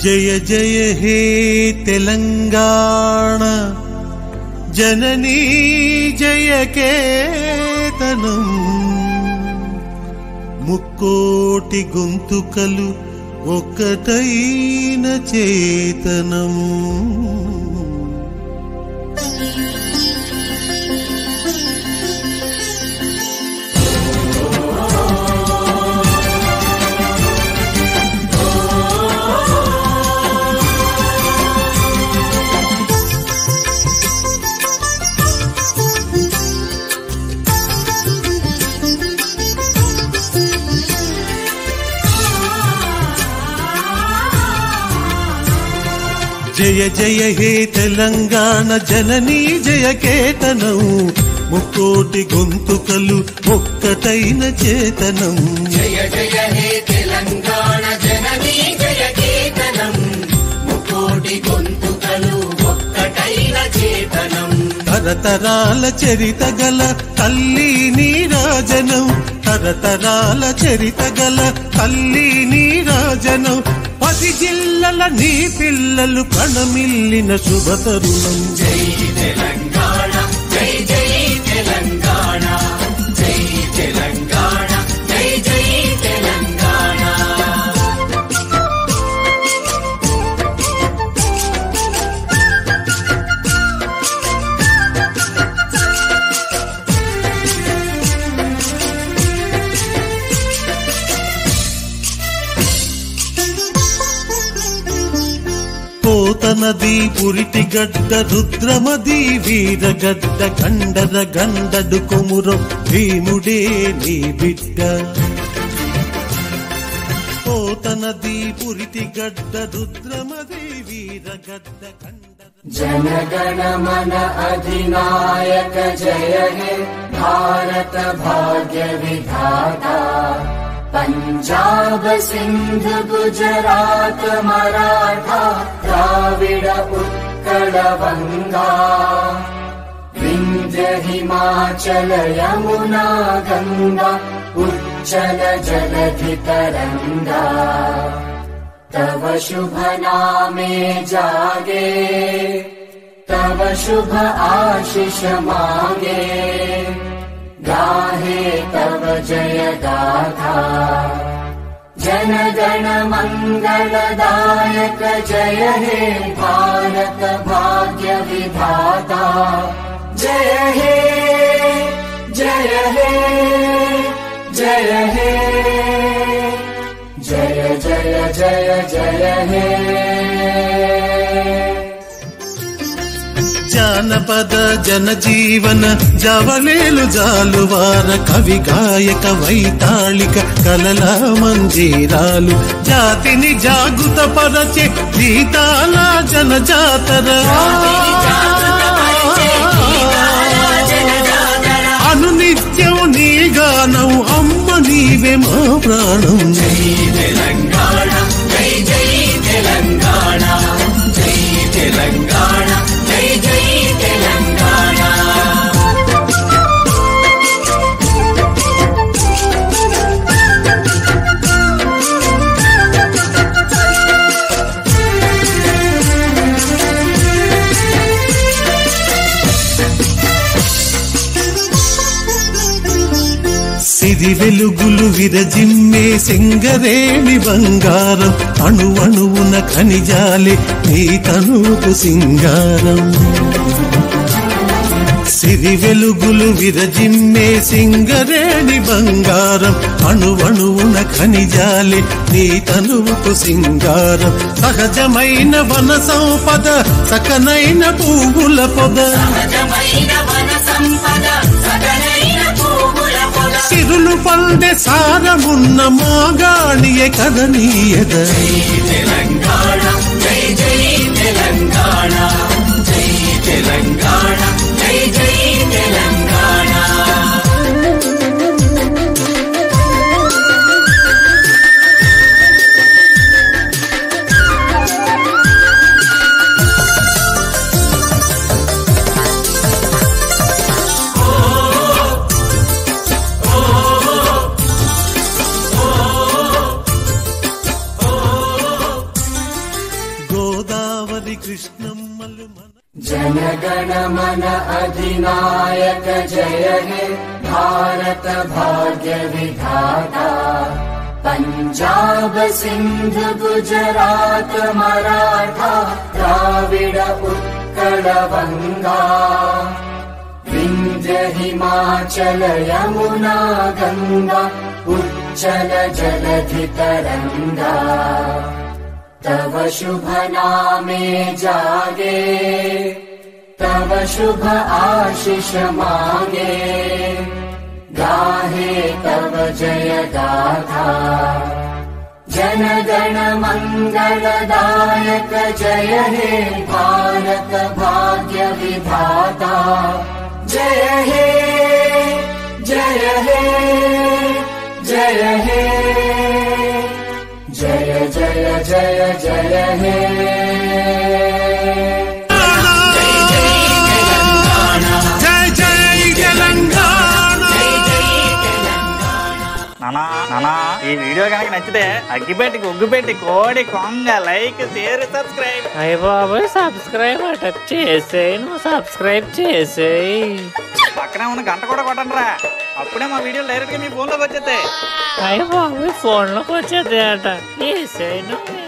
జయ జయ హే తెలంగాణ జననీ జయ కేతనం ముక్కోటి గొంతుకలు ఒక్కటైన చేతనం. జయ జయ హే తెలంగాణ జననీ జయ కేతనం ముక్కోటి గొంతుకలు ఒక్కటైన చేతనం. జయ జయ హే తెలంగాణ జననీ జయ కేతనం ముక్కోటి గొంతుకలు ఒక్కటైన చేతనం. తరతరాల చరిత గల తల్లి నీరాజనం, తరతరాల చరిత గల తల్లి నీరాజనం. 10 జిల్లల నీ పిల్లలు ప్రణమిల్లిన శుభతరుణం. జై తెలంగాణ జై జై తెలంగాణ జై తెలంగాణ జై జై తెలంగాణ. పోతనది పురిటి గడ్డ రుద్రమది వీరగడ్డ కండర గండడు కొమురం భీముడే నీ బిడ్డ. పోతనది పురిటి గడ్డ రుద్రమది వీరగడ్డ కండర. జనగణ మన అధినాయక జయ హే భారత భాగ్య విధాత. పంజాబ్ సింధ్ గుజరాత్ మరాఠా ద్రావిడ ఉత్కళ వంగా వింధ్య హిమాచల యమునా గంగా ఉజ్జల జలధి తరంగా. तव शुभ नामे जागे तव शुभ आशीष मागे. गाहे तव जय गाथा जनगण मंगलदायक जय हे भारत भाग्य विधाता. जय हे जय हे जय हे जय जय जय जय हे. జానపద జనజీవన జవళేలు జాలువార కవి గాయక వైతాళిక కలల మంజీరాలు. జాతిని జాగృత పరచే గీతాల జనజాతర. అనునిత్యం నీ గానం అమ్మ నీవే మా ప్రాణం. జై తెలంగాణ జై జై తెలంగాణ జై తెలంగాణ జై జై తెలంగాణ. సిరి వెలుగులు విరజిమ్మే సింగరేణి బంగారం. అణు అణువున ఖనిజాలే నీ తనువుకు సింగారం. సిరి వెలుగులు విరజిమ్మే సింగరేణి బంగారం. అణు అణువున ఖనిజాలే నీ తనువుకు సింగారం. సహజమైన వన సంపద సకనైన పువ్వుల పొద. సిరులు పండే సారమున్న మాగాణియే కదనీయద. జై తెలంగాణ జై జై తెలంగాణ జై తెలంగాణ జై జై తెలంగాణ. जनगण मन अधिनायक जय हे भारत भाग्य विधाता। पंजाब सिंध गुजरात मराठा द्राविड उत्कल बंगा। विंध्य हिमाचल यमुना गंगा उच्चल जलधि तरंगा। तव शुभ नामे जागे तव शुभ आशीष मांगे। गाहे तव जय गाथा जनगण मंगलदायक जय हे भारत भाग्य विधाता। जय हे जय हे जय हे जय जय जय जय हे। జై జై తెలంగాణ నానా నానా ఈ వీడియో కనుక నచ్చితే అగ్గిపెట్టి ఒగ్గుపెట్టి కోడి కొంగ లైక్ షేర్ సబ్స్క్రైబ్. అయ్య బాబాయ్ సబ్స్క్రైబ్ అట చేసేయి, నువ్వు సబ్స్క్రైబ్ చేసేయి. పక్కనే ఉన్న గంట కూడా కొట్టండి రా, అప్పుడే మా వీడియోలు డైరెక్ట్ గా మీ ఫోన్ లోకి వచ్చేస్తాయి. అయ్య బాబాయ్ ఫోన్లోకి వచ్చేది అట చేసేయి నువ్వు.